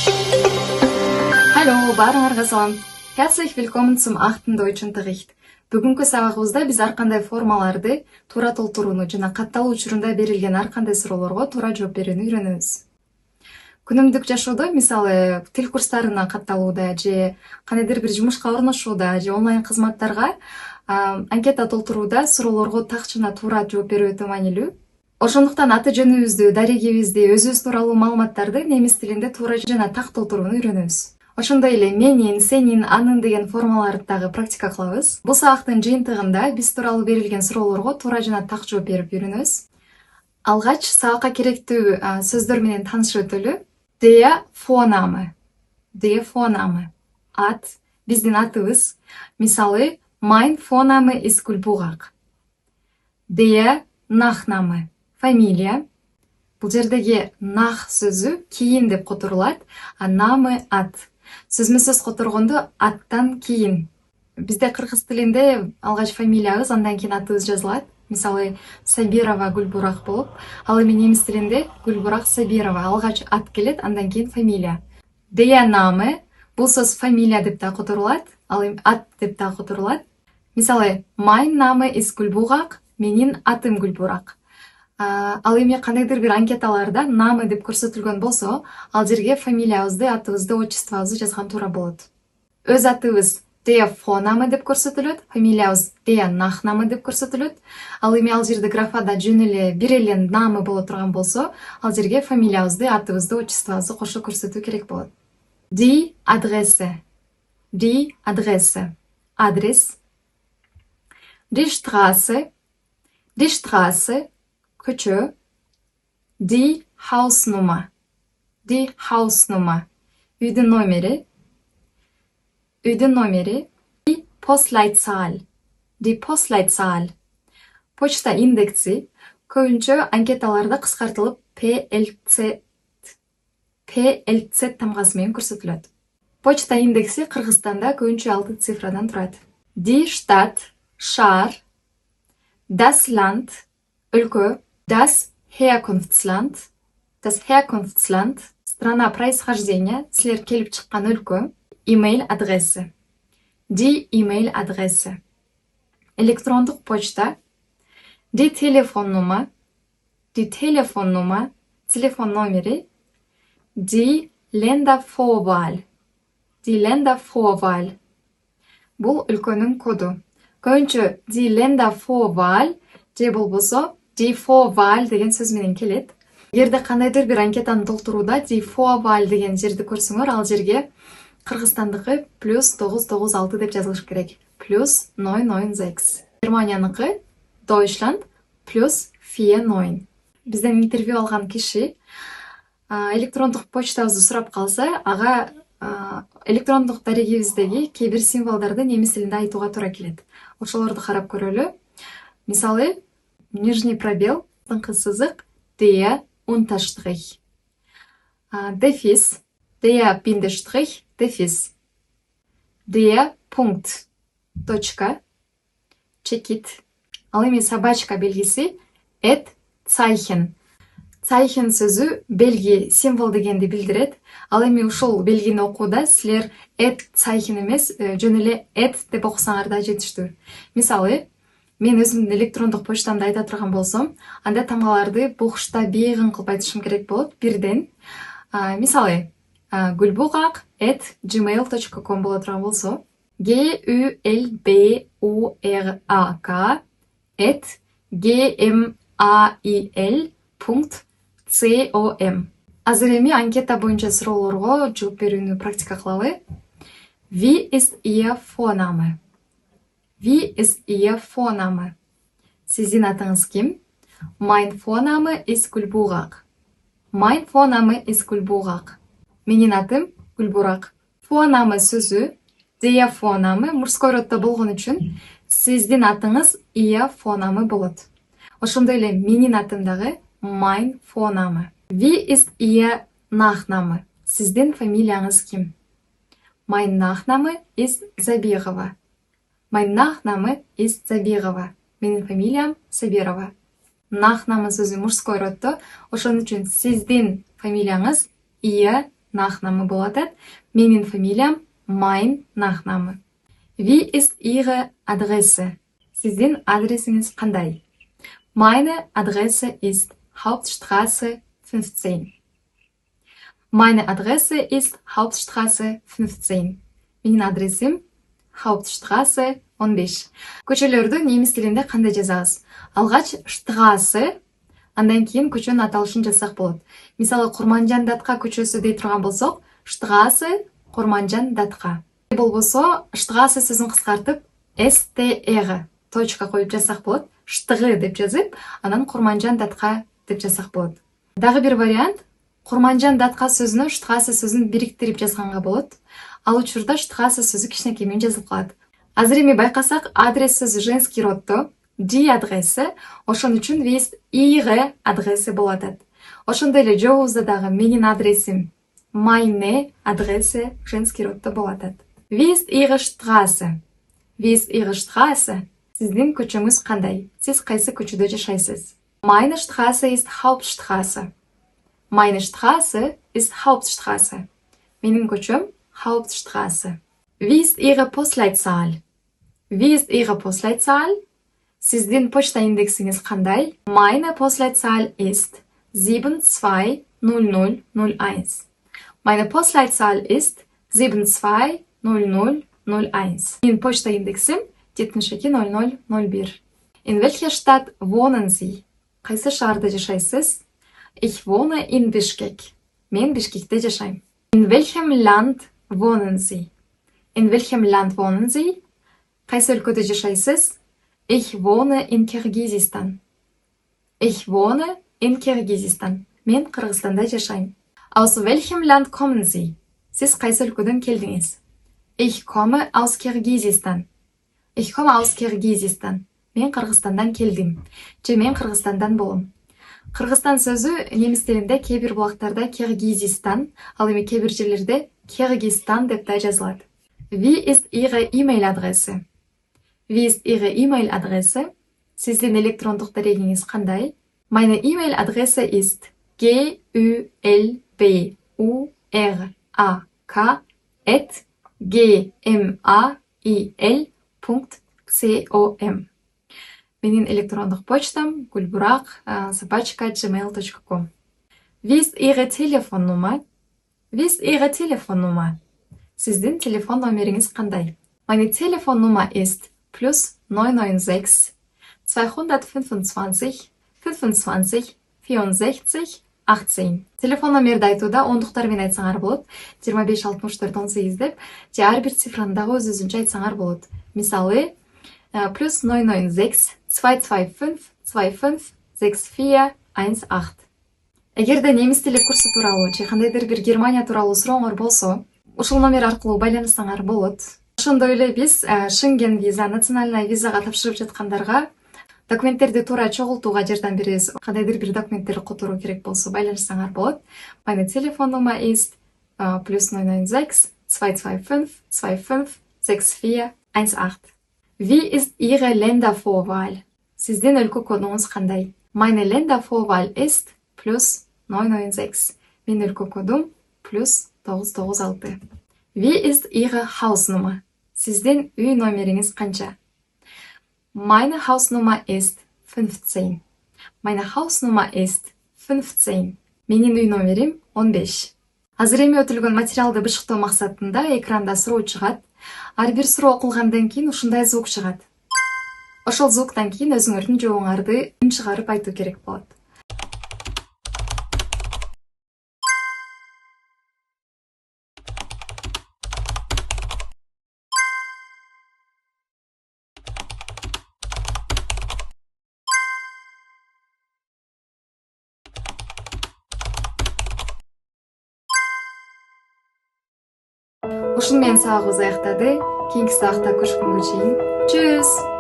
Hallo, баарыңарга салам. Herzlich willkommen zum 8. Deutschunterricht. Бүгүнкү сабагыбызда биз ар кандай формаларды туура толтурууну жана катталуу учурунда берилген ар кандай суроолорго туура жооп берүүнү үйрөнөбүз. Күнүмдүк жашоодо, мисалы, тил курстарына катталууда же кандайдыр бир жумушка орношууда же онлайн кызматтарга анкета толтурууда суроолорго так жана туура жооп берүү өтө маанилүү. Ошондуктан аты жөнүбүздү, дарегибизди, өзүбүз тууралуу маалыматтарды немис тилинде туура жана так толтурууну үйрөнөбүз. Ошондой эле менин, сенин, анын деген формаларды дагы практика кылабыз. Бул сабактын жыйынтыгында биз тууралуу берилген суроолорго туура жана так жооп берип үйрөнөбүз. Алгач сабакка керектүү сөздөр менен таанышып өтөлү. Der Vorname. Der Vorname. Ат, биздин атыбыз. Мисалы, mein Vorname ist Gulburak. Der Nachname. Фамилия. Бул жердеги nach сөзү кийин деп которулат, а name ат. Сөзмө-сөз которгондо аттан кийин. Бизде кыргыз тилинде алгач фамилиябыз, андан кийин атыбыз жазылат. Мисалы, Сабирова Гульбурак болуп, ал эми немис тилинде Гульбурак Сабирова. Алгач ат келет, андан кийин фамилия. Der Name, бул сөз фамилия деп да которулат, ал эми ат деп да которулат. Мисалы, mein Name ist Gulburak, менин атым Гульбурак. Ал эми кандайдыр бир анкеталарда name деп көрсөтүлгөн болсо, ал жерге фамилиябызды, атыбызды, отчествобузду жазган туура болот. Өз атыбыз der Vorname деп көрсөтүлөт, фамилиябыз der Nachname деп көрсөтүлөт. Ал эми ал жерде графада жөн эле бир эле name боло турган болсо, ал жерге фамилиябызды, атыбызды, отчествобузду кошо көрсөтүү керек болот. Die Adresse. Die Adresse. Адрес. Die Straße. Die Straße. Көчө. Die Hausnummer. Die Hausnummer. Үйдүн номери. Үйдүн номери. Die Postleitzahl. Die Postleitzahl. Почта индекси көбүнчө анкеталарда кыскартылып PLZ тамгасы менен көрсөтүлөт. Почта индекси Кыргызстанда көбүнчө 6 цифрадан турат. Die Stadt, шаар. Das Land, өлкө. Das Herkunftsland, страна происхождения, силер келип чыккан өлкө, email-адресы, die email-адресы, электрондук почта, die Telefonnummer, телефон номери, die Ländervorwahl, бул өлкөнүн коду. Көбүнчө die Ländervorwahl же болбосо Die Vorwahl деген сөз менен келет. Эгерде кандайдыр бир анкетаны толтурууда Die Vorwahl деген жерди көрсөңөр, ал жерге Кыргызстандыкы +996 деп жазылыш керек. +996. Германияныкы Deutschland +49. Бизден интервью алган киши электрондук почтабызды сурап калса, ага электрондук дарегибиздеги кээ бир символдорду немис тилинде айтууга туура келет. Ошолорду карап көрөлү. Мисалы, нижний пробел, тыңкы сызык, der Unterstrich. Дефис, der Bindestrich, дефис. Der Punkt, точка, чекит. Ал эми собачка белгиси, et Zeichen. Zeichen сөзү белги, символ дегенди билдирет. Ал эми ушул белгини окууда силер et Zeichen эмес, жөн эле et деп окусаңар да жетиштүү. Мисалы, мен өзүмдүн электрондук почтамды айта турган болсом, анда тамгаларды богушта бегин кылып айтышым керек болот бирден. Мисалы, gulburak@gmail.com боло турган болсо, gulburak@gmail.com. Азыр эми анкета боюнча суроолорго жооп берүүнү практика кылалы. Wie ist Ihr Vorname? Wie ist Ihr Vorname? Sizin atыңыз ким? Mein Vorname ist Gulburak. Mein Vorname ist Gulburak. Менин атым Гульбурак. Vorname сөзү, der Vorname мужской роддо болгон үчүн сиздин атыңыз Ihr Vorname болот. Ошондой эле менин атым дагы mein Vorname. Wie ist Ihr Nachname? Сиздин фамилияңыз ким? Mein Nachname ist Забирова. Mein Nachname ist Забирова. Менин фамилиям Сабирова. Nachname сөзү мужской роддо, ошон үчүн сиздин фамилияңыз Ihr Nachname болот. Менин фамилиям mein Nachname. Wie ist Ihre Adresse? Sizin adresiniz qanday? Meine Adresse ist Hauptstraße 15. Meine Adresse ist Hauptstraße 15. Менин адресим Hauptstraße 15. Көчөлөрдү немис тилинде кандай жазабыз? Алгач Straße, андан кийин көчөнүн аталышын жазсак болот. Мисалы Курманжан датка көчөсү дей турган болсок, Straße Курманжан датка. Болбосо Straße сөзүн кыскартып STR точка коюп жазсак болот. Штыгы деп жазып, анан Курманжан датка деп жазсак болот. Дагы бир вариант, Курманжан датка сөзүнө Straße сөзүн бириктирип жазганга болот. Ал учурда Straße сөзү кичинекей менен жазылып калат. Азыр эми байкасак, адрес сөзү женский роддо, die Adresse, ошон үчүн wie ist Ihre Adresse болот. Ошондой эле жообузда дагы менин адресим meine Adresse женский роддо болот. Wie ist Ihre Straße? Wie ist Ihre Straße? Сиздин көчөңүз кандай? Сиз кайсы көчөдө жашайсыз? Meine Straße ist Hauptstraße. Meine Straße ist Hauptstraße. Менин көчөм Hauptstraße. Wie ist Ihre Postleitzahl? Wie ist Ihre Postleitzahl? Сиздин почта индексиңиз кандай? Meine Postleitzahl ist 720001. Meine Postleitzahl ist 720001. Менин почта индексим 720001. In welcher Stadt wohnen Sie? Кайсы шаарда жашайсыз? Ich wohne in Bishkek. Мен Бишкекте жашайм. In welchem Land wohnen Sie? In welchem Land wohnen Sie? Кайсы өлкөдө жашайсыз? Ich wohne in Kirgisistan. Ich wohne in Kirgisistan. Мен Кыргызстанда жашайм. Aus welchem Land kommen Sie? Сиз кайсы өлкөдөн келдиңиз? Ich komme aus Kirgisistan. Ich komme aus Kirgisistan. Мен Кыргызстандан келдим. Же мен Кыргызстандан болом. Кыргызстан сөзү немис тилинде кээ бир булактарда Киргизистан, ал эми кээ бир жерлерде Кыргызстан деп да жазылат. Wie ist Ihre E-Mail-Adresse? Wie ist Ihre E-Mail-Adresse? Сиздин электрондук дарегиңиз кандай? Meine E-Mail-Adresse ist gulburak@gmail.com. Менин электрондук почтам gulburak@gmail.com. Wie ist Ihre Telefonnummer? Wie ist Ihre Telefonnummer? Сиздин телефон номериңиз кандай? Meine Telefonnummer ist +996 225 25 64 18. Телефон номерди айтууда ондуктар менен айтсаңар болот. 25 64 18 деп, же ар бир цифраны дагы өз-өзүнчө айтсаңар болот. Мисалы, +996 225 25 64 18. Эгерде немис тили курсу тууралуу же кандайдыр бир Германия тууралуу сурооңор болсо, ушул номер аркылуу байланышсаңар болот. Ошондой эле биз Шенген виза, национальный визага тапшырып жаткандарга документтерди туура чогултууга жардам беребиз. Кандайдыр бир документтерди которуу керек болсо байланышсаңар болот. Meine Telefonnummer ist +996 225 25 64 18. Wie ist Ihre Ländervorwahl? Сиздин өлкө кодуңуз кандай? Meine Ländervorwahl ist +996. Менин өлкө кодум +996. Wie ist Ihre Hausnummer? Сиздин үй номериңиз канча? Meine Hausnummer ist 15. Meine Hausnummer ist 15. Менин үй номерим 15. Азыр эми өтүлгөн материалды бышыктоо максатында экранда суроо чыгат. Ар бир суроо окулгандан кийин ушундай звук чыгат. Ошол звуктан кийин өзүңөрдүн жообуңарды үн чыгарып айтуу керек болот. Ушун менен сабагыбыз аяктады. Кийинки сабакта көрүшкөнгө чейин. Чүс!